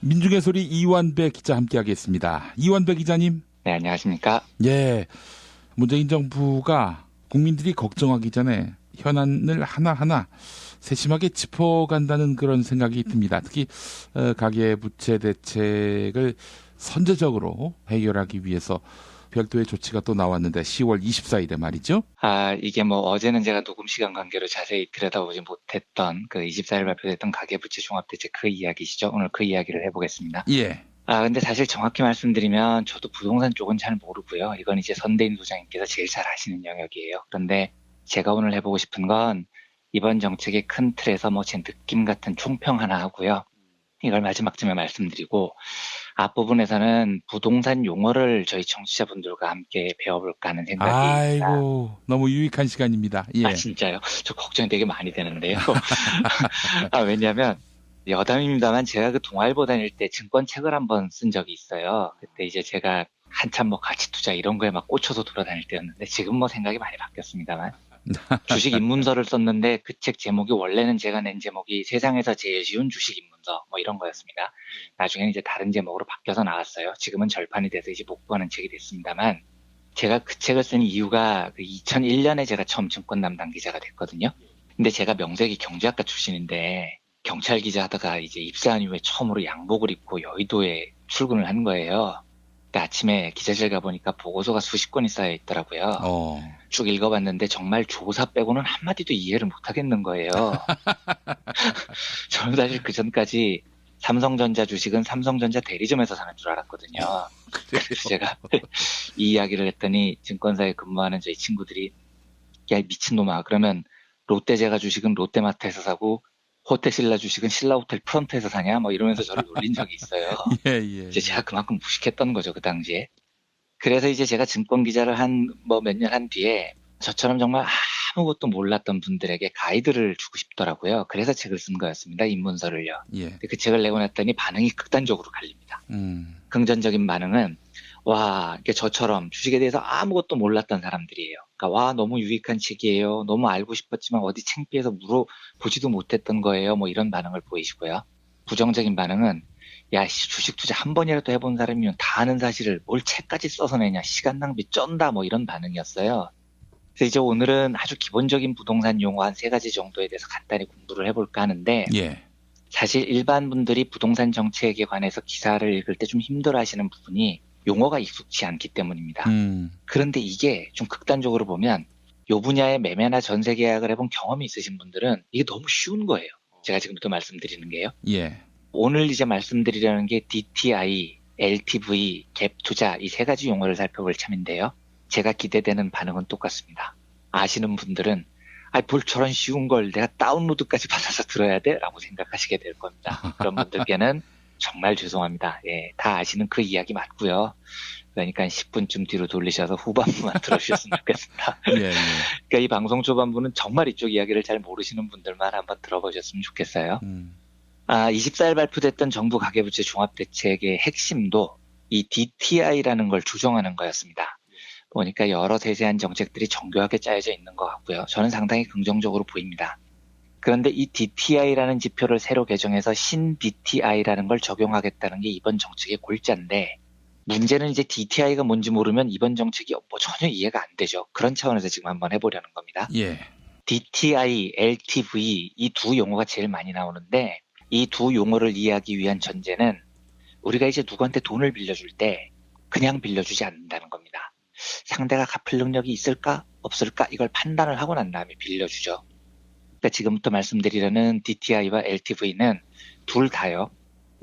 민중의 소리 이완배 기자 함께하겠습니다. 이완배 기자님. 네, 안녕하십니까? 예, 문재인 정부가 국민들이 걱정하기 전에 현안을 하나하나 세심하게 짚어간다는 그런 생각이 듭니다. 특히 가계부채 대책을 선제적으로 해결하기 위해서 별도의 조치가 또 나왔는데 10월 24일에 말이죠. 이게 어제는 제가 녹음 시간 관계로 자세히 들여다보지 못했던 그 24일 발표됐던 가계부채 종합대책 그 이야기시죠. 오늘 그 이야기를 해보겠습니다. 예. 근데 사실 정확히 말씀드리면 저도 부동산 쪽은 잘 모르고요. 이건 이제 선대인 소장님께서 제일 잘 아시는 영역이에요. 그런데 제가 오늘 해보고 싶은 건 이번 정책의 큰 틀에서 제 느낌 같은 총평 하나 하고요. 이걸 마지막쯤에 말씀드리고 앞부분에서는 부동산 용어를 저희 청취자분들과 함께 배워볼까 하는 생각이 아이고, 너무 유익한 시간입니다. 예. 진짜요? 저 걱정이 되게 많이 되는데요. 왜냐하면 여담입니다만 제가 그 동아일보 다닐 때 증권책을 한번 쓴 적이 있어요. 그때 이제 제가 한참 가치 투자 이런 거에 막 꽂혀서 돌아다닐 때였는데 지금 생각이 많이 바뀌었습니다만 주식 입문서를 썼는데 그 책 제목이 원래는 제가 낸 제목이 세상에서 제일 쉬운 주식 입문서 이런 거였습니다. 나중에는 이제 다른 제목으로 바뀌어서 나왔어요. 지금은 절판이 돼서 이제 못 구하는 책이 됐습니다만 제가 그 책을 쓴 이유가 2001년에 제가 처음 증권 담당 기자가 됐거든요. 근데 제가 명색이 경제학과 출신인데 경찰 기자 하다가 이제 입사한 이후에 처음으로 양복을 입고 여의도에 출근을 한 거예요. 근데 아침에 기자실 가보니까 보고서가 수십 건이 쌓여 있더라고요. 쭉 읽어봤는데 정말 조사 빼고는 한마디도 이해를 못하겠는 거예요. 저는 사실 그 전까지 삼성전자 주식은 삼성전자 대리점에서 사는 줄 알았거든요. 그래서 제가 이 이야기를 했더니 증권사에 근무하는 저희 친구들이 야 미친놈아 그러면 롯데제과 주식은 롯데마트에서 사고 호텔신라 주식은 신라호텔 프런트에서 사냐 이러면서 저를 놀린 적이 있어요. 예. 이제 제가 그만큼 무식했던 거죠 그 당시에. 그래서 이제 제가 증권 기자를 한 몇 년 한 뒤에 저처럼 정말 아무것도 몰랐던 분들에게 가이드를 주고 싶더라고요. 그래서 책을 쓴 거였습니다. 입문서를요. 예. 근데 그 책을 내고 났더니 반응이 극단적으로 갈립니다. 긍정적인 반응은 이게 저처럼 주식에 대해서 아무것도 몰랐던 사람들이에요. 그러니까 너무 유익한 책이에요. 너무 알고 싶었지만 어디 창피해서 물어보지도 못했던 거예요. 이런 반응을 보이시고요. 부정적인 반응은 야, 주식 투자 한 번이라도 해본 사람이면 다 아는 사실을 뭘 책까지 써서 내냐, 시간 낭비 쩐다, 이런 반응이었어요. 그래서 이제 오늘은 아주 기본적인 부동산 용어 한 3가지 정도에 대해서 간단히 공부를 해볼까 하는데, 예. 사실 일반 분들이 부동산 정책에 관해서 기사를 읽을 때 좀 힘들어 하시는 부분이 용어가 익숙치 않기 때문입니다. 그런데 이게 좀 극단적으로 보면 이 분야의 매매나 전세 계약을 해본 경험이 있으신 분들은 이게 너무 쉬운 거예요. 제가 지금부터 말씀드리는 게요. 예. 오늘 이제 말씀드리려는 게 DTI, LTV, 갭 투자 이 3가지 용어를 살펴볼 참인데요. 제가 기대되는 반응은 똑같습니다. 아시는 분들은 뭘 저런 쉬운 걸 내가 다운로드까지 받아서 들어야 돼? 라고 생각하시게 될 겁니다. 그런 분들께는 정말 죄송합니다. 예, 다 아시는 그 이야기 맞고요. 그러니까 10분쯤 뒤로 돌리셔서 후반부만 들어주셨으면 좋겠습니다. 예. 그러니까 이 방송 초반부는 정말 이쪽 이야기를 잘 모르시는 분들만 한번 들어보셨으면 좋겠어요. 24일 발표됐던 정부 가계부채 종합대책의 핵심도 이 DTI라는 걸 조정하는 거였습니다. 보니까 여러 세세한 정책들이 정교하게 짜여져 있는 것 같고요. 저는 상당히 긍정적으로 보입니다. 그런데 이 DTI라는 지표를 새로 개정해서 신 DTI라는 걸 적용하겠다는 게 이번 정책의 골자인데 문제는 이제 DTI가 뭔지 모르면 이번 정책이 전혀 이해가 안 되죠. 그런 차원에서 지금 한번 해보려는 겁니다. 예. DTI, LTV 이 두 용어가 제일 많이 나오는데 이 두 용어를 이해하기 위한 전제는 우리가 이제 누구한테 돈을 빌려줄 때 그냥 빌려주지 않는다는 겁니다. 상대가 갚을 능력이 있을까 없을까 이걸 판단을 하고 난 다음에 빌려주죠. 그러니까 지금부터 말씀드리려는 DTI와 LTV는 둘 다요.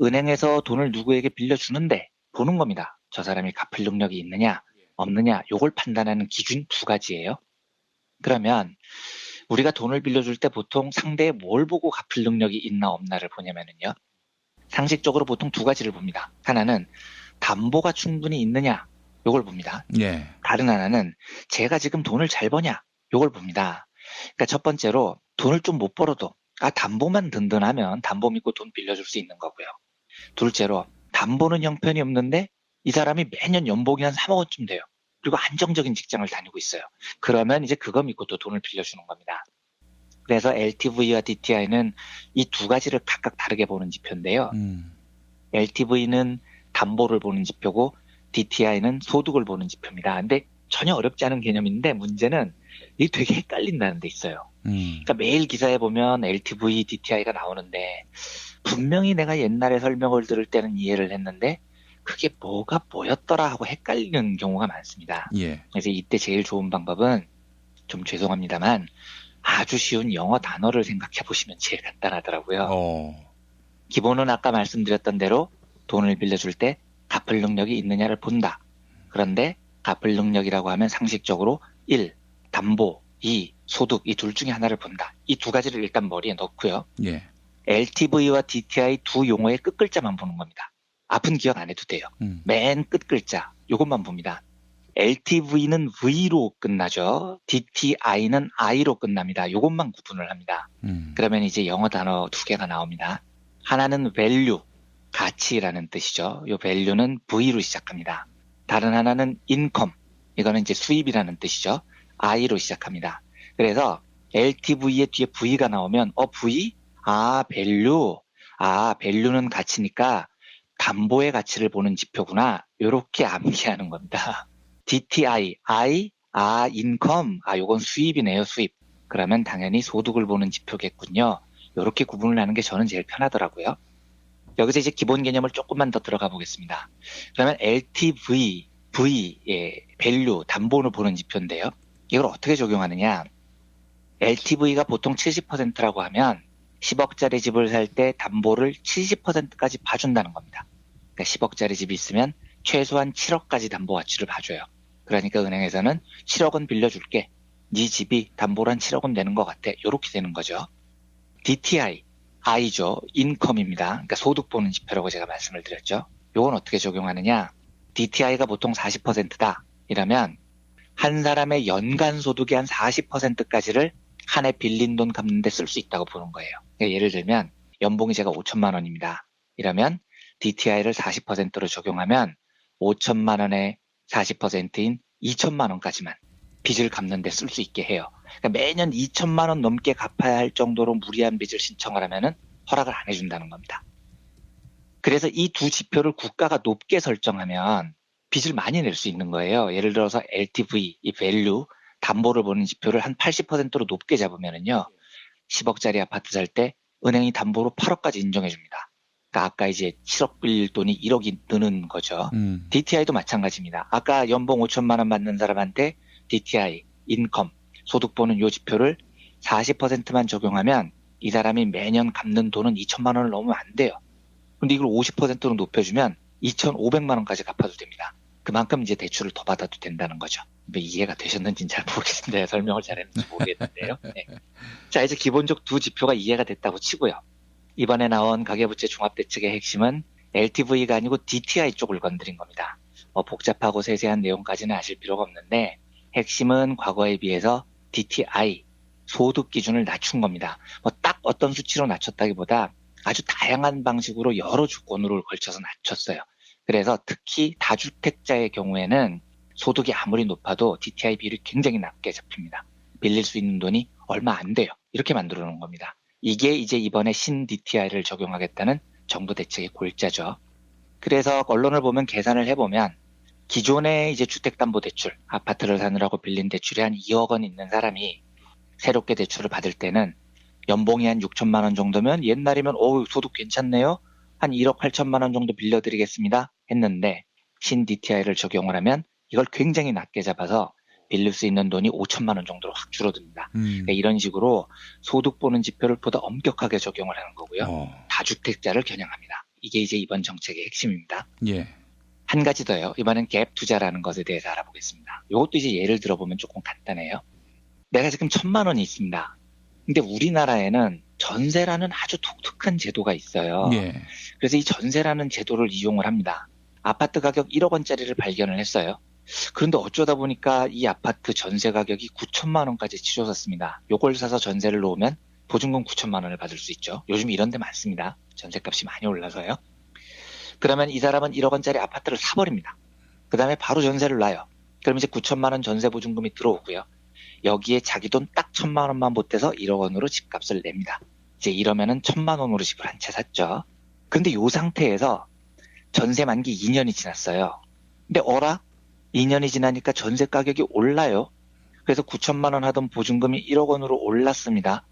은행에서 돈을 누구에게 빌려주는데 보는 겁니다. 저 사람이 갚을 능력이 있느냐 없느냐 요걸 판단하는 기준 2가지예요. 그러면 우리가 돈을 빌려줄 때 보통 상대에 뭘 보고 갚을 능력이 있나 없나를 보냐면요. 상식적으로 보통 2가지를 봅니다. 하나는 담보가 충분히 있느냐 요걸 봅니다. 예. 다른 하나는 제가 지금 돈을 잘 버냐 요걸 봅니다. 그러니까 첫 번째로 돈을 좀 못 벌어도 담보만 든든하면 담보 믿고 돈 빌려줄 수 있는 거고요. 둘째로 담보는 형편이 없는데 이 사람이 매년 연봉이 한 3억 원쯤 돼요. 그리고 안정적인 직장을 다니고 있어요. 그러면 이제 그거 믿고 또 돈을 빌려주는 겁니다. 그래서 LTV와 DTI는 이 2가지를 각각 다르게 보는 지표인데요. LTV는 담보를 보는 지표고 DTI는 소득을 보는 지표입니다. 근데 전혀 어렵지 않은 개념인데 문제는 이게 되게 헷갈린다는 데 있어요. 그러니까 매일 기사에 보면 LTV, DTI가 나오는데 분명히 내가 옛날에 설명을 들을 때는 이해를 했는데 그게 뭐가 뭐였더라 하고 헷갈리는 경우가 많습니다. 예. 그래서 이때 제일 좋은 방법은 좀 죄송합니다만 아주 쉬운 영어 단어를 생각해 보시면 제일 간단하더라고요. 기본은 아까 말씀드렸던 대로 돈을 빌려줄 때 갚을 능력이 있느냐를 본다. 그런데 갚을 능력이라고 하면 상식적으로 1. 담보, 2. 소득 이 둘 중에 하나를 본다. 이 두 가지를 일단 머리에 넣고요. 예. LTV와 DTI 두 용어의 끝 글자만 보는 겁니다. 앞은 기억 안 해도 돼요. 맨 끝 글자 이것만 봅니다. LTV는 V로 끝나죠. DTI는 I로 끝납니다. 이것만 구분을 합니다. 그러면 이제 영어 단어 두 개가 나옵니다. 하나는 value, 가치라는 뜻이죠. 이 value는 V로 시작합니다. 다른 하나는 income, 이거는 이제 수입이라는 뜻이죠. I로 시작합니다. 그래서 LTV의 뒤에 V가 나오면 V? value. value는 가치니까 담보의 가치를 보는 지표구나. 이렇게 암기하는 겁니다. DTI, income. 요건 수입이네요, 수입. 그러면 당연히 소득을 보는 지표겠군요. 이렇게 구분을 하는 게 저는 제일 편하더라고요. 여기서 이제 기본 개념을 조금만 더 들어가 보겠습니다. 그러면 LTV, value, 담보를 보는 지표인데요. 이걸 어떻게 적용하느냐. LTV가 보통 70%라고 하면 10억짜리 집을 살 때 담보를 70%까지 봐준다는 겁니다. 그러니까 10억짜리 집이 있으면 최소한 7억까지 담보 가치를 봐줘요. 그러니까 은행에서는 7억은 빌려줄게. 네 집이 담보로 한 7억은 되는 것 같아. 이렇게 되는 거죠. DTI, I죠. 인컴입니다. 그러니까 소득 보는 지표라고 제가 말씀을 드렸죠. 이건 어떻게 적용하느냐. DTI가 보통 40%다. 이러면 한 사람의 연간 소득의 한 40%까지를 한 해 빌린 돈 갚는 데 쓸 수 있다고 보는 거예요. 그러니까 예를 들면 연봉이 제가 5천만 원입니다. 이러면 DTI를 40%로 적용하면 5천만 원의 40%인 2천만 원까지만 빚을 갚는 데 쓸 수 있게 해요. 그러니까 매년 2천만 원 넘게 갚아야 할 정도로 무리한 빚을 신청을 하면은 허락을 안 해준다는 겁니다. 그래서 이 두 지표를 국가가 높게 설정하면 빚을 많이 낼 수 있는 거예요. 예를 들어서 LTV, 이 value, 담보를 보는 지표를 한 80%로 높게 잡으면은요, 10억짜리 아파트 살 때 은행이 담보로 8억까지 인정해 줍니다. 그러니까 아까 이제 7억 빌릴 돈이 1억이 느는 거죠. DTI도 마찬가지입니다. 아까 연봉 5천만 원 받는 사람한테 DTI, 인컴, 소득 보는 요 지표를 40%만 적용하면 이 사람이 매년 갚는 돈은 2천만 원을 넘으면 안 돼요. 근데 이걸 50%로 높여주면 2,500만 원까지 갚아도 됩니다. 그만큼 이제 대출을 더 받아도 된다는 거죠. 이해가 되셨는지는 잘 모르겠는데 설명을 잘했는지 모르겠는데요. 네. 자, 이제 기본적 두 지표가 이해가 됐다고 치고요. 이번에 나온 가계부채 종합대책의 핵심은 LTV가 아니고 DTI 쪽을 건드린 겁니다. 복잡하고 세세한 내용까지는 아실 필요가 없는데 핵심은 과거에 비해서 DTI, 소득 기준을 낮춘 겁니다. 딱 어떤 수치로 낮췄다기보다 아주 다양한 방식으로 여러 조건으로 걸쳐서 낮췄어요. 그래서 특히 다주택자의 경우에는 소득이 아무리 높아도 DTI 비율이 굉장히 낮게 잡힙니다. 빌릴 수 있는 돈이 얼마 안 돼요. 이렇게 만들어 놓은 겁니다. 이게 이제 이번에 신 DTI를 적용하겠다는 정부 대책의 골자죠. 그래서 언론을 보면 계산을 해보면 기존의 이제 주택담보대출, 아파트를 사느라고 빌린 대출이 한 2억 원 있는 사람이 새롭게 대출을 받을 때는 연봉이 한 6천만 원 정도면 옛날이면 소득 괜찮네요. 한 1억 8천만 원 정도 빌려드리겠습니다. 했는데 신 DTI를 적용을 하면 이걸 굉장히 낮게 잡아서 빌릴 수 있는 돈이 5천만 원 정도로 확 줄어듭니다. 그러니까 이런 식으로 소득 보는 지표를 보다 엄격하게 적용을 하는 거고요. 다주택자를 겨냥합니다. 이게 이제 이번 정책의 핵심입니다. 예. 한 가지 더요. 이번엔 갭 투자라는 것에 대해서 알아보겠습니다. 이것도 이제 예를 들어보면 조금 간단해요. 내가 지금 1,000만 원이 있습니다. 근데 우리나라에는 전세라는 아주 독특한 제도가 있어요. 예. 그래서 이 전세라는 제도를 이용을 합니다. 아파트 가격 1억 원짜리를 발견을 했어요. 그런데 어쩌다 보니까 이 아파트 전세 가격이 9천만 원까지 치솟았습니다. 요걸 사서 전세를 놓으면 보증금 9천만 원을 받을 수 있죠. 요즘 이런 데 많습니다. 전세값이 많이 올라서요. 그러면 이 사람은 1억 원짜리 아파트를 사버립니다. 그 다음에 바로 전세를 놔요. 그럼 이제 9천만 원 전세 보증금이 들어오고요. 여기에 자기 돈 딱 1,000만 원만 보태서 1억 원으로 집값을 냅니다. 이제 이러면은 1,000만 원으로 집을 한 채 샀죠. 근데 이 상태에서 전세 만기 2년이 지났어요. 근데 어라? 2년이 지나니까 전세 가격이 올라요. 그래서 9천만 원 하던 보증금이 1억 원으로 올랐습니다.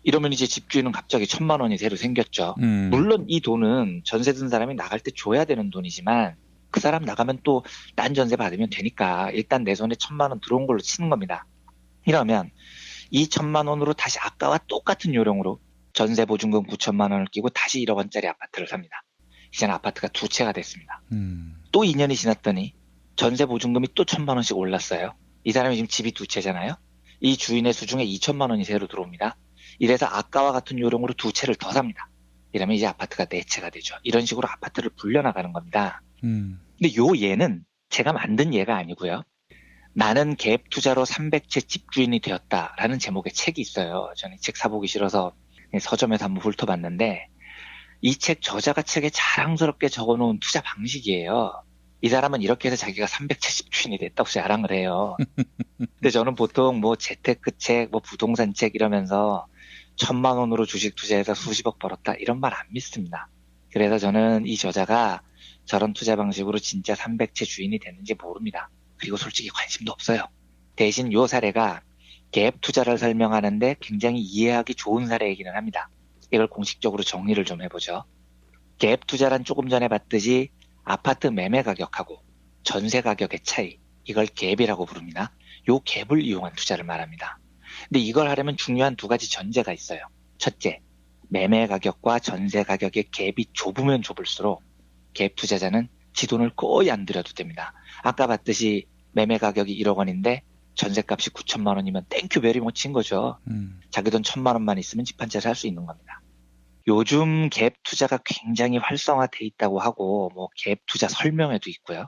이러면 이제 집주인은 갑자기 1천만 원이 새로 생겼죠. 물론 이 돈은 전세 든 사람이 나갈 때 줘야 되는 돈이지만 그 사람 나가면 또 딴 전세 받으면 되니까 일단 내 손에 1천만 원 들어온 걸로 치는 겁니다. 이러면 이 1천만 원으로 다시 아까와 똑같은 요령으로 전세 보증금 9천만 원을 끼고 다시 1억 원짜리 아파트를 삽니다. 이제는 아파트가 두 채가 됐습니다. 또 2년이 지났더니 전세 보증금이 또 1천만 원씩 올랐어요. 이 사람이 지금 집이 두 채잖아요. 이 주인의 수중에 2천만 원이 새로 들어옵니다. 이래서 아까와 같은 요령으로 두 채를 더 삽니다. 이러면 이제 아파트가 네 채가 되죠. 이런 식으로 아파트를 불려나가는 겁니다. 근데 요 예는 제가 만든 예가 아니고요. 나는 갭 투자로 300채 집주인이 되었다라는 제목의 책이 있어요. 저는 이 책 사보기 싫어서 서점에서 한번 훑어봤는데 이 책 저자가 책에 자랑스럽게 적어놓은 투자 방식이에요. 이 사람은 이렇게 해서 자기가 300채 집주인이 됐다고 자랑을 해요. 근데 저는 보통 뭐 재테크 책, 뭐 부동산 책 이러면서 1,000만 원으로 주식 투자해서 수십억 벌었다 이런 말 안 믿습니다. 그래서 저는 이 저자가 저런 투자 방식으로 진짜 300채 주인이 됐는지 모릅니다. 그리고 솔직히 관심도 없어요. 대신 요 사례가 갭 투자를 설명하는데 굉장히 이해하기 좋은 사례이기는 합니다. 이걸 공식적으로 정리를 좀 해보죠. 갭 투자란 조금 전에 봤듯이 아파트 매매 가격하고 전세 가격의 차이, 이걸 갭이라고 부릅니다. 요 갭을 이용한 투자를 말합니다. 근데 이걸 하려면 중요한 두 가지 전제가 있어요. 첫째, 매매 가격과 전세 가격의 갭이 좁으면 좁을수록 갭 투자자는 지 돈을 거의 안 들여도 됩니다. 아까 봤듯이 매매 가격이 1억 원인데 전세값이 9천만 원이면 땡큐 베리 머치인 거죠. 자기 돈 1,000만 원만 있으면 집 한 채 살 수 있는 겁니다. 요즘 갭 투자가 굉장히 활성화돼 있다고 하고 뭐 갭 투자 설명회도 있고요.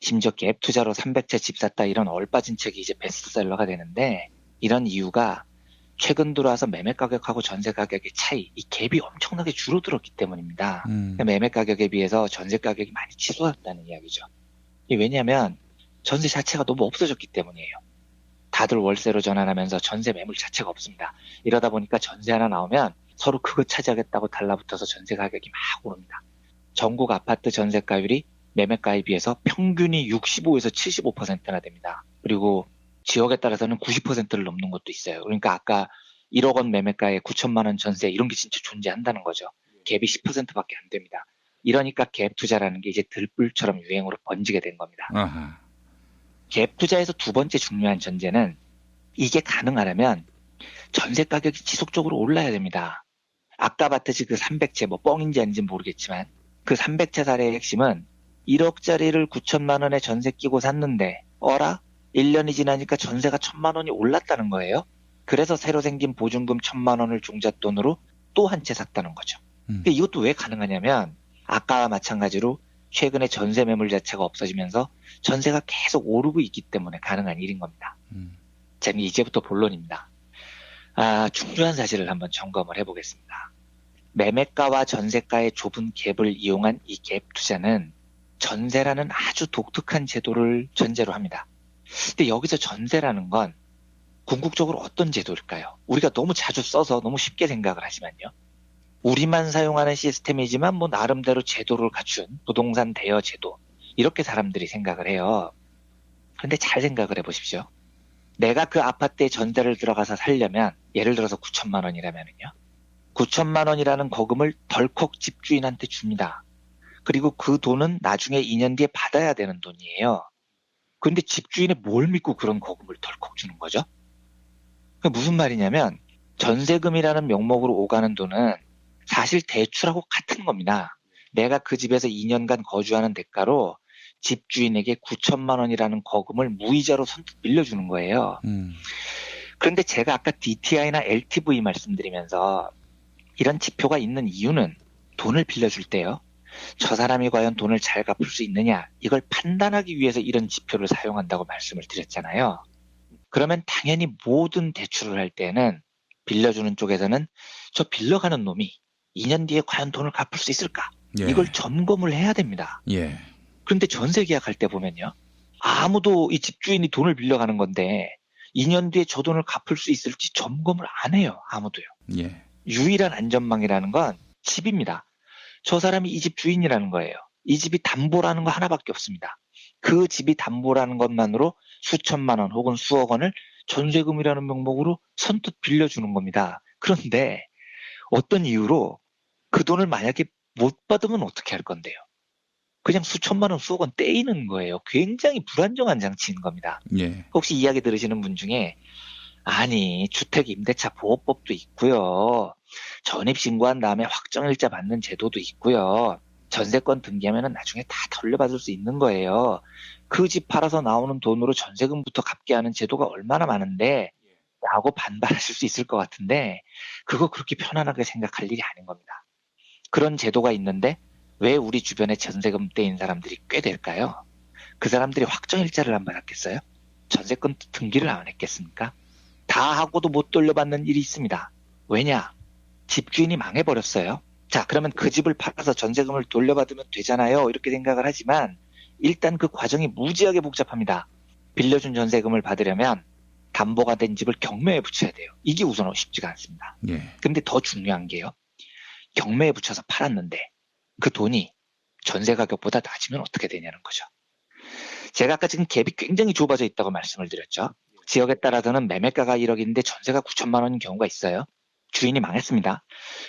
심지어 갭 투자로 300채 집 샀다 이런 얼빠진 책이 이제 베스트셀러가 되는데 이런 이유가 최근 들어와서 매매 가격하고 전세 가격의 차이, 이 갭이 엄청나게 줄어들었기 때문입니다. 매매 가격에 비해서 전세 가격이 많이 치솟았다는 이야기죠. 왜냐하면 전세 자체가 너무 없어졌기 때문이에요. 다들 월세로 전환하면서 전세 매물 자체가 없습니다. 이러다 보니까 전세 하나 나오면 서로 그거 차지하겠다고 달라붙어서 전세 가격이 막 오릅니다. 전국 아파트 전세가율이 매매가에 비해서 평균이 65에서 75%나 됩니다. 그리고 지역에 따라서는 90%를 넘는 것도 있어요. 그러니까 아까 1억 원 매매가에 9천만 원 전세 이런 게 진짜 존재한다는 거죠. 갭이 10%밖에 안 됩니다. 이러니까 갭 투자라는 게 이제 들불처럼 유행으로 번지게 된 겁니다. 아하. 갭 투자에서 두 번째 중요한 전제는 이게 가능하려면 전세 가격이 지속적으로 올라야 됩니다. 아까 봤듯이 그 300채 뭐 뻥인지 아닌지 모르겠지만 그 300채 사례의 핵심은 1억짜리를 9천만 원에 전세 끼고 샀는데 어라? 1년이 지나니까 전세가 1,000만 원이 올랐다는 거예요. 그래서 새로 생긴 보증금 1,000만 원을 종잣돈으로 또 한 채 샀다는 거죠. 근데 이것도 왜 가능하냐면 아까와 마찬가지로 최근에 전세 매물 자체가 없어지면서 전세가 계속 오르고 있기 때문에 가능한 일인 겁니다. 자, 이제부터 본론입니다. 중요한 사실을 한번 점검을 해보겠습니다. 매매가와 전세가의 좁은 갭을 이용한 이 갭 투자는 전세라는 아주 독특한 제도를 전제로 합니다. 근데 여기서 전세라는 건 궁극적으로 어떤 제도일까요? 우리가 너무 자주 써서 너무 쉽게 생각을 하지만요. 우리만 사용하는 시스템이지만 뭐 나름대로 제도를 갖춘 부동산 대여 제도 이렇게 사람들이 생각을 해요. 그런데 잘 생각을 해보십시오. 내가 그 아파트에 전세를 들어가서 살려면 예를 들어서 9천만 원이라면요. 9천만 원이라는 거금을 덜컥 집주인한테 줍니다. 그리고 그 돈은 나중에 2년 뒤에 받아야 되는 돈이에요. 그런데 집주인이 뭘 믿고 그런 거금을 덜컥 주는 거죠? 그게 무슨 말이냐면 전세금이라는 명목으로 오가는 돈은 사실 대출하고 같은 겁니다. 내가 그 집에서 2년간 거주하는 대가로 집주인에게 9천만 원이라는 거금을 무이자로 선뜻 빌려주는 거예요. 그런데 제가 아까 DTI나 LTV 말씀드리면서 이런 지표가 있는 이유는 돈을 빌려줄 때요. 저 사람이 과연 돈을 잘 갚을 수 있느냐 이걸 판단하기 위해서 이런 지표를 사용한다고 말씀을 드렸잖아요. 그러면 당연히 모든 대출을 할 때는 빌려주는 쪽에서는 저 빌려가는 놈이 2년 뒤에 과연 돈을 갚을 수 있을까? 예. 이걸 점검을 해야 됩니다. 예. 그런데 전세 계약할 때 보면요. 아무도 이 집주인이 돈을 빌려가는 건데 2년 뒤에 저 돈을 갚을 수 있을지 점검을 안 해요. 아무도요. 예. 유일한 안전망이라는 건 집입니다. 저 사람이 이 집 주인이라는 거예요. 이 집이 담보라는 거 하나밖에 없습니다. 그 집이 담보라는 것만으로 수천만 원 혹은 수억 원을 전세금이라는 명목으로 선뜻 빌려주는 겁니다. 그런데 어떤 이유로 그 돈을 만약에 못 받으면 어떻게 할 건데요? 그냥 수천만 원, 수억 원 떼이는 거예요. 굉장히 불안정한 장치인 겁니다. 예. 혹시 이야기 들으시는 분 중에 아니 주택임대차 보호법도 있고요. 전입신고한 다음에 확정일자 받는 제도도 있고요. 전세권 등기하면 나중에 다 돌려받을 수 있는 거예요. 그 집 팔아서 나오는 돈으로 전세금부터 갚게 하는 제도가 얼마나 많은데 라고 반발하실 수 있을 것 같은데 그거 그렇게 편안하게 생각할 일이 아닌 겁니다. 그런 제도가 있는데 왜 우리 주변에 전세금 떼인 사람들이 꽤 될까요? 그 사람들이 확정일자를 안 받았겠어요? 전세권 등기를 안 했겠습니까? 다 하고도 못 돌려받는 일이 있습니다. 왜냐? 집주인이 망해버렸어요. 자, 그러면 그 집을 팔아서 전세금을 돌려받으면 되잖아요. 이렇게 생각을 하지만 일단 그 과정이 무지하게 복잡합니다. 빌려준 전세금을 받으려면 담보가 된 집을 경매에 붙여야 돼요. 이게 우선 쉽지가 않습니다. 예. 근데 더 중요한 게요. 경매에 붙여서 팔았는데 그 돈이 전세 가격보다 낮으면 어떻게 되냐는 거죠. 제가 아까 지금 갭이 굉장히 좁아져 있다고 말씀을 드렸죠. 지역에 따라서는 매매가가 1억인데 전세가 9천만 원인 경우가 있어요. 주인이 망했습니다.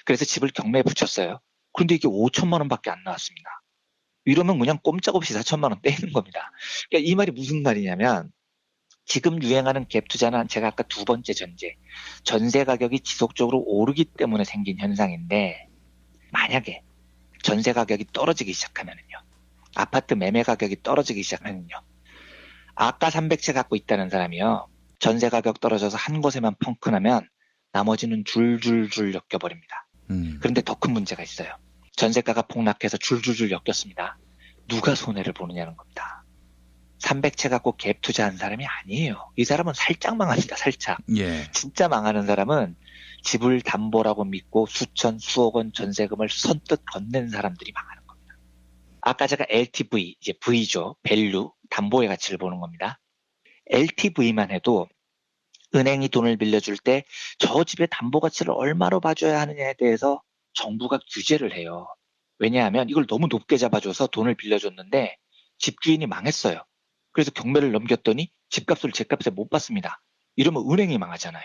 그래서 집을 경매에 붙였어요. 그런데 이게 5천만 원밖에 안 나왔습니다. 이러면 그냥 꼼짝없이 4천만 원 떼이는 겁니다. 그러니까 이 말이 무슨 말이냐면 지금 유행하는 갭 투자는 제가 아까 두 번째 전세 가격이 지속적으로 오르기 때문에 생긴 현상인데 만약에 전세 가격이 떨어지기 시작하면요. 아파트 매매 가격이 떨어지기 시작하면요. 아까 300채 갖고 있다는 사람이요. 전세 가격 떨어져서 한 곳에만 펑크나면 나머지는 줄줄줄 엮여버립니다. 그런데 더 큰 문제가 있어요. 전세가가 폭락해서 줄줄줄 엮였습니다. 누가 손해를 보느냐는 겁니다. 300채 갖고 갭 투자한 사람이 아니에요. 이 사람은 살짝 망합니다. 살짝. 예. 진짜 망하는 사람은 집을 담보라고 믿고 수천, 수억 원 전세금을 선뜻 건넨 사람들이 망하는 겁니다. 아까 제가 LTV, 이제 V죠. 밸류, 담보의 가치를 보는 겁니다. LTV만 해도 은행이 돈을 빌려줄 때 저 집의 담보 가치를 얼마로 봐줘야 하느냐에 대해서 정부가 규제를 해요. 왜냐하면 이걸 너무 높게 잡아줘서 돈을 빌려줬는데 집주인이 망했어요. 그래서 경매를 넘겼더니 집값을 제값에 못 받습니다. 이러면 은행이 망하잖아요.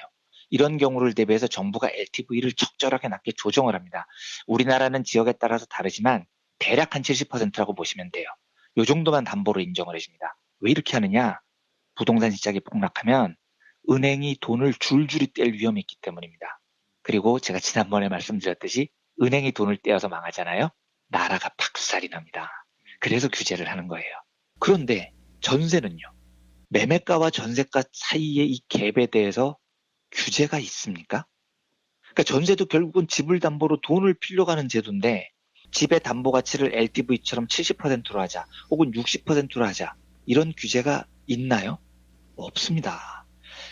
이런 경우를 대비해서 정부가 LTV를 적절하게 낮게 조정을 합니다. 우리나라는 지역에 따라서 다르지만 대략 한 70%라고 보시면 돼요. 이 정도만 담보로 인정을 해줍니다. 왜 이렇게 하느냐? 부동산 시장이 폭락하면 은행이 돈을 줄줄이 뗄 위험이 있기 때문입니다. 그리고 제가 지난번에 말씀드렸듯이 은행이 돈을 떼어서 망하잖아요. 나라가 박살이 납니다. 그래서 규제를 하는 거예요. 그런데 전세는요. 매매가와 전세가 사이의 이 갭에 대해서 규제가 있습니까? 그러니까 전세도 결국은 집을 담보로 돈을 빌려가는 제도인데 집의 담보 가치를 LTV처럼 70%로 하자 혹은 60%로 하자 이런 규제가 있나요? 없습니다.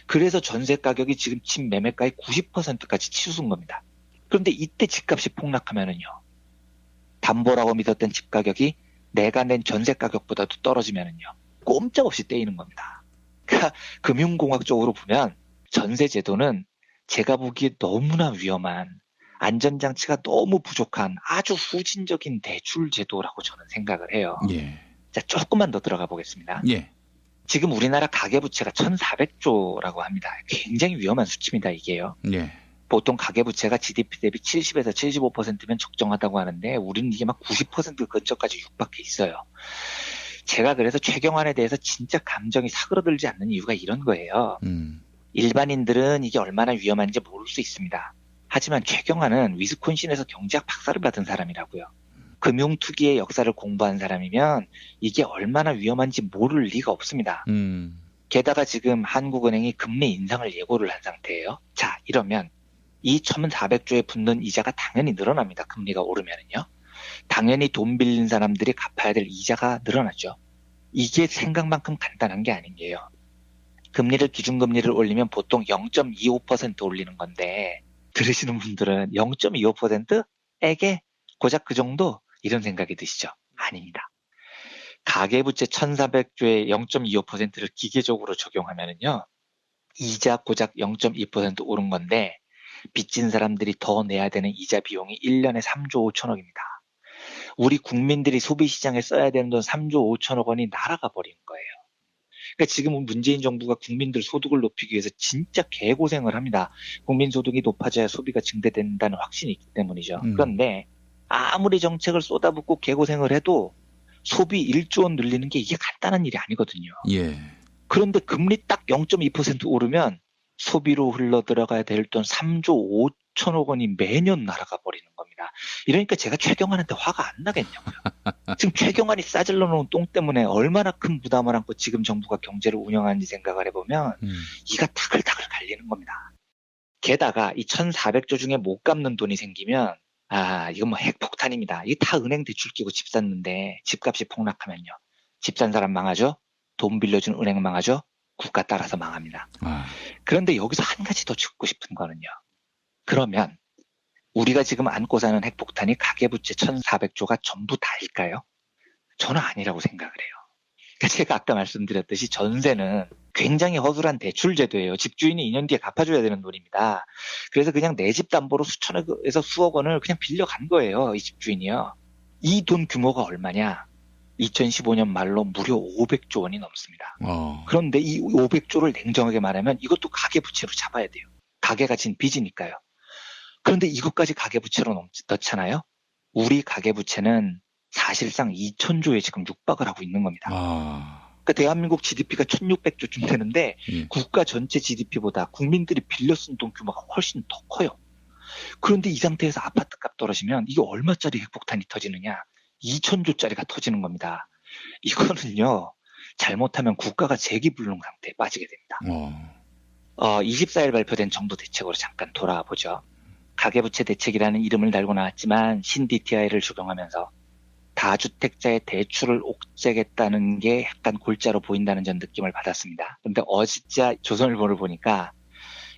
그래서 전세 가격이 지금 집 매매가의 90%까지 치솟은 겁니다. 그런데 이때 집값이 폭락하면은요. 담보라고 믿었던 집 가격이 내가 낸 전세 가격보다도 떨어지면은요. 꼼짝없이 떼이는 겁니다. 그러니까 금융공학적으로 보면 전세 제도는 제가 보기에 너무나 위험한 안전장치가 너무 부족한 아주 후진적인 대출 제도라고 저는 생각을 해요. 예. 자, 조금만 더 들어가 보겠습니다. 예. 지금 우리나라 가계부채가 1,400조라고 합니다. 굉장히 위험한 수치입니다, 이게요. 예. 보통 가계부채가 GDP 대비 70에서 75%면 적정하다고 하는데 우리는 이게 막 90% 근처까지 육박해 있어요. 제가 그래서 최경환에 대해서 진짜 감정이 사그러들지 않는 이유가 이런 거예요. 일반인들은 이게 얼마나 위험한지 모를 수 있습니다. 하지만 최경환은 위스콘신에서 경제학 박사를 받은 사람이라고요. 금융투기의 역사를 공부한 사람이면 이게 얼마나 위험한지 모를 리가 없습니다. 게다가 지금 한국은행이 금리 인상을 예고를 한 상태예요. 자, 이러면 이 1,400조에 붙는 이자가 당연히 늘어납니다. 금리가 오르면은요. 당연히 돈 빌린 사람들이 갚아야 될 이자가 늘어나죠. 이게 생각만큼 간단한 게 아닌 게요. 금리를 기준금리를 올리면 보통 0.25% 올리는 건데 들으시는 분들은 0.25%에게 고작 그 정도? 이런 생각이 드시죠? 아닙니다. 가계부채 1,400조에 0.25%를 기계적으로 적용하면은요. 이자 고작 0.2% 오른 건데 빚진 사람들이 더 내야 되는 이자 비용이 1년에 3조 5천억입니다. 우리 국민들이 소비시장에 써야 되는 돈 3조 5천억 원이 날아가 버린 거예요. 그러니까 지금은 문재인 정부가 국민들 소득을 높이기 위해서 진짜 개고생을 합니다. 국민 소득이 높아져야 소비가 증대된다는 확신이 있기 때문이죠. 그런데 아무리 정책을 쏟아붓고 개고생을 해도 소비 1조 원 늘리는 게 이게 간단한 일이 아니거든요. 예. 그런데 금리 딱 0.2% 오르면 소비로 흘러들어가야 될 돈 3조 5천억 원이 매년 날아가 버리는 겁니다. 이러니까 제가 최경환한테 화가 안 나겠냐고요. 지금 최경환이 싸질러 놓은 똥 때문에 얼마나 큰 부담을 안고 지금 정부가 경제를 운영하는지 생각을 해보면 이가 타글타글 갈리는 겁니다. 게다가 이 1,400조 중에 못 갚는 돈이 생기면 이건 뭐 핵폭탄입니다. 이게 다 은행 대출 끼고 집 샀는데 집값이 폭락하면요. 집 산 사람 망하죠? 돈 빌려준 은행 망하죠? 국가 따라서 망합니다. 그런데 여기서 한 가지 더 짚고 싶은 거는요. 그러면 우리가 지금 안고 사는 핵폭탄이 가계부채 1,400조가 전부 다일까요? 저는 아니라고 생각을 해요. 그러니까 제가 아까 말씀드렸듯이 전세는 굉장히 허술한 대출 제도예요. 집주인이 2년 뒤에 갚아줘야 되는 돈입니다. 그래서 그냥 내 집 담보로 수천억에서 수억 원을 그냥 빌려간 거예요. 이 집주인이요. 이 돈 규모가 얼마냐? 2015년 말로 무려 500조 원이 넘습니다. 그런데 이 500조를 냉정하게 말하면 이것도 가계부채로 잡아야 돼요. 가계가 진 빚이니까요. 그런데 이것까지 가계부채로 넣잖아요. 우리 가계부채는 사실상 2,000조에 지금 육박을 하고 있는 겁니다. 그러니까 대한민국 GDP가 1,600조쯤 되는데 국가 전체 GDP보다 국민들이 빌려 쓴 돈 규모가 훨씬 더 커요. 그런데 이 상태에서 아파트 값 떨어지면 이게 얼마짜리 핵폭탄이 터지느냐? 2,000조짜리가 터지는 겁니다. 이거는요. 잘못하면 국가가 재기불능 상태에 빠지게 됩니다. 24일 발표된 정부 대책으로 잠깐 돌아와 보죠. 가계부채 대책이라는 이름을 달고 나왔지만 신DTI를 적용하면서 다주택자의 대출을 옥죄겠다는 게 약간 골자로 보인다는 전 느낌을 받았습니다. 그런데 어제 조선일보를 보니까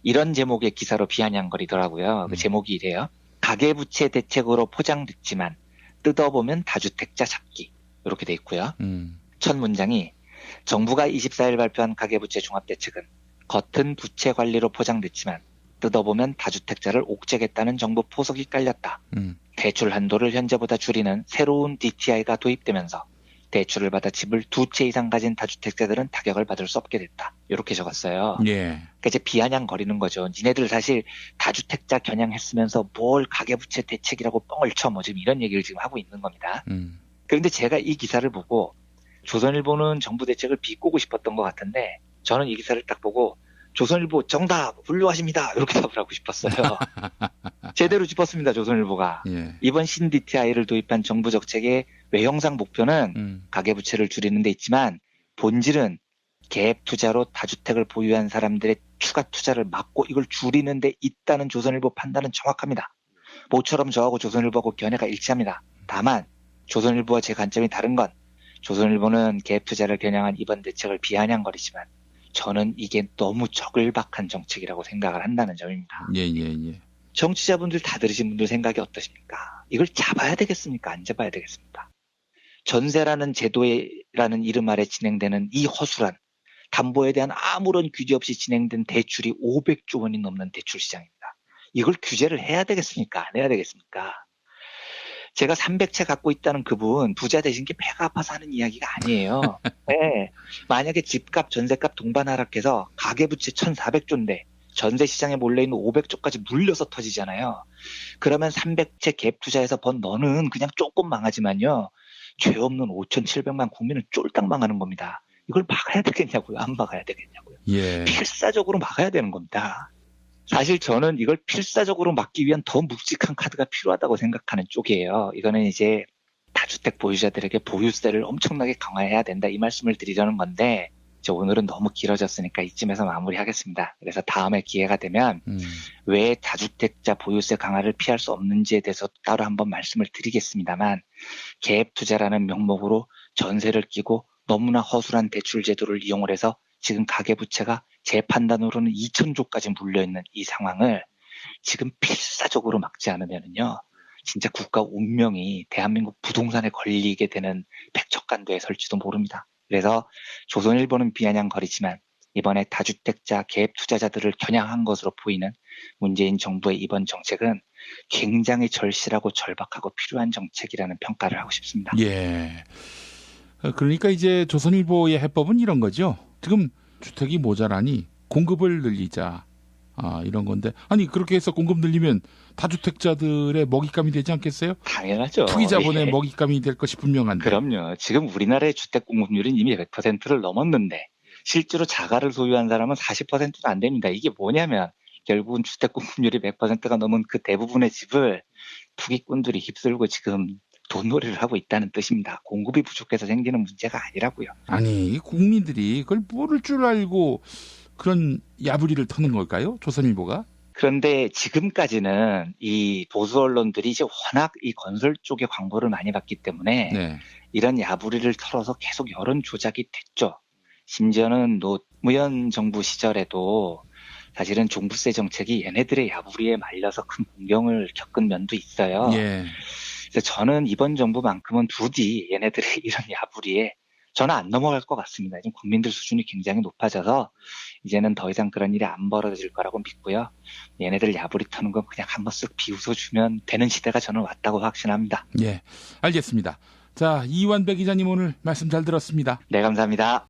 이런 제목의 기사로 비아냥거리더라고요. 그 제목이 이래요. 가계부채 대책으로 포장됐지만 뜯어보면 다주택자 잡기. 이렇게 돼 있고요. 첫 문장이 정부가 24일 발표한 가계부채 종합대책은 겉은 부채 관리로 포장됐지만 뜯어보면 다주택자를 옥죄겠다는 정부 포석이 깔렸다. 대출 한도를 현재보다 줄이는 새로운 DTI가 도입되면서 대출을 받아 집을 2채 이상 가진 다주택자들은 타격을 받을 수 없게 됐다. 이렇게 적었어요. 그러니까 이제 비아냥거리는 거죠. 니네들 사실 다주택자 겨냥했으면서 뭘 가계부채 대책이라고 뻥을 쳐. 뭐 지금 이런 얘기를 지금 하고 있는 겁니다. 그런데 제가 이 기사를 보고 조선일보는 정부 대책을 비꼬고 싶었던 것 같은데 저는 이 기사를 딱 보고 조선일보 정답 훌륭하십니다. 이렇게 답을 하고 싶었어요. 제대로 짚었습니다. 조선일보가. 이번 신DTI를 도입한 정부 정책의 외형상 목표는 가계부채를 줄이는 데 있지만 본질은 계획 투자로 다주택을 보유한 사람들의 추가 투자를 막고 이걸 줄이는 데 있다는 조선일보 판단은 정확합니다. 모처럼 저하고 조선일보하고 견해가 일치합니다. 다만 조선일보와 제 관점이 다른 건 조선일보는 계획 투자를 겨냥한 이번 대책을 비아냥거리지만 저는 이게 너무 저글박한 정책이라고 생각을 한다는 점입니다. 정치자분들 다 들으신 분들 생각이 어떠십니까? 이걸 잡아야 되겠습니까? 안 잡아야 되겠습니까? 전세라는 제도라는 이름 아래 진행되는 이 허술한 담보에 대한 아무런 규제 없이 진행된 대출이 500조 원이 넘는 대출 시장입니다. 이걸 규제를 해야 되겠습니까? 안 해야 되겠습니까? 제가 300채 갖고 있다는 그분 부자 되신 게 배가 아파서 하는 이야기가 아니에요. 네. 만약에 집값, 전세값 동반 하락해서 가계부채 1,400조인데 전세 시장에 몰려있는 500조까지 물려서 터지잖아요. 그러면 300채 갭 투자해서 번 너는 그냥 조금 망하지만요. 죄 없는 5,700만 국민은 쫄딱 망하는 겁니다. 이걸 막아야 되겠냐고요? 안 막아야 되겠냐고요? 필사적으로 막아야 되는 겁니다. 사실 저는 이걸 필사적으로 막기 위한 더 묵직한 카드가 필요하다고 생각하는 쪽이에요. 이거는 이제 다주택 보유자들에게 보유세를 엄청나게 강화해야 된다 이 말씀을 드리려는 건데 이제 오늘은 너무 길어졌으니까 이쯤에서 마무리하겠습니다. 그래서 다음에 기회가 되면 왜 다주택자 보유세 강화를 피할 수 없는지에 대해서 따로 한번 말씀을 드리겠습니다만 계획 투자라는 명목으로 전세를 끼고 너무나 허술한 대출 제도를 이용을 해서 지금 가계부채가 제 판단으로는 2,000조까지 물려있는 이 상황을 지금 필사적으로 막지 않으면요. 진짜 국가 운명이 대한민국 부동산에 걸리게 되는 백척간도에 설지도 모릅니다. 그래서 조선일보는 비아냥거리지만 이번에 다주택자 개입 투자자들을 겨냥한 것으로 보이는 문재인 정부의 이번 정책은 굉장히 절실하고 절박하고 필요한 정책이라는 평가를 하고 싶습니다. 예. 그러니까 이제 조선일보의 해법은 이런 거죠. 지금 주택이 모자라니 공급을 늘리자. 이런 건데. 아니, 그렇게 해서 공급 늘리면 다주택자들의 먹잇감이 되지 않겠어요? 당연하죠. 투기자본의 예. 먹잇감이 될 것이 분명한데. 그럼요. 지금 우리나라의 주택 공급률은 이미 100%를 넘었는데 실제로 자가를 소유한 사람은 40%도 안 됩니다. 이게 뭐냐면 결국은 주택 공급률이 100%가 넘은 그 대부분의 집을 투기꾼들이 휩쓸고 지금 돈놀이를 하고 있다는 뜻입니다. 공급이 부족해서 생기는 문제가 아니라고요. 아니, 국민들이 그걸 모를 줄 알고 그런 야부리를 터는 걸까요? 조선일보가? 그런데 지금까지는 이 보수 언론들이 이제 워낙 이 건설 쪽에 광고를 많이 받기 때문에 네. 이런 야부리를 털어서 계속 여론 조작이 됐죠. 심지어는 노무현 정부 시절에도 사실은 종부세 정책이 얘네들의 야부리에 말려서 큰 공경을 겪은 면도 있어요. 예. 그래서 저는 이번 정부만큼은 부디 얘네들의 이런 야부리에 저는 안 넘어갈 것 같습니다. 지금 국민들 수준이 굉장히 높아져서 이제는 더 이상 그런 일이 안 벌어질 거라고 믿고요. 얘네들 야부리 터는 건 그냥 한번 쓱 비웃어주면 되는 시대가 저는 왔다고 확신합니다. 예. 알겠습니다. 자, 이완배 기자님 오늘 말씀 잘 들었습니다. 네, 감사합니다.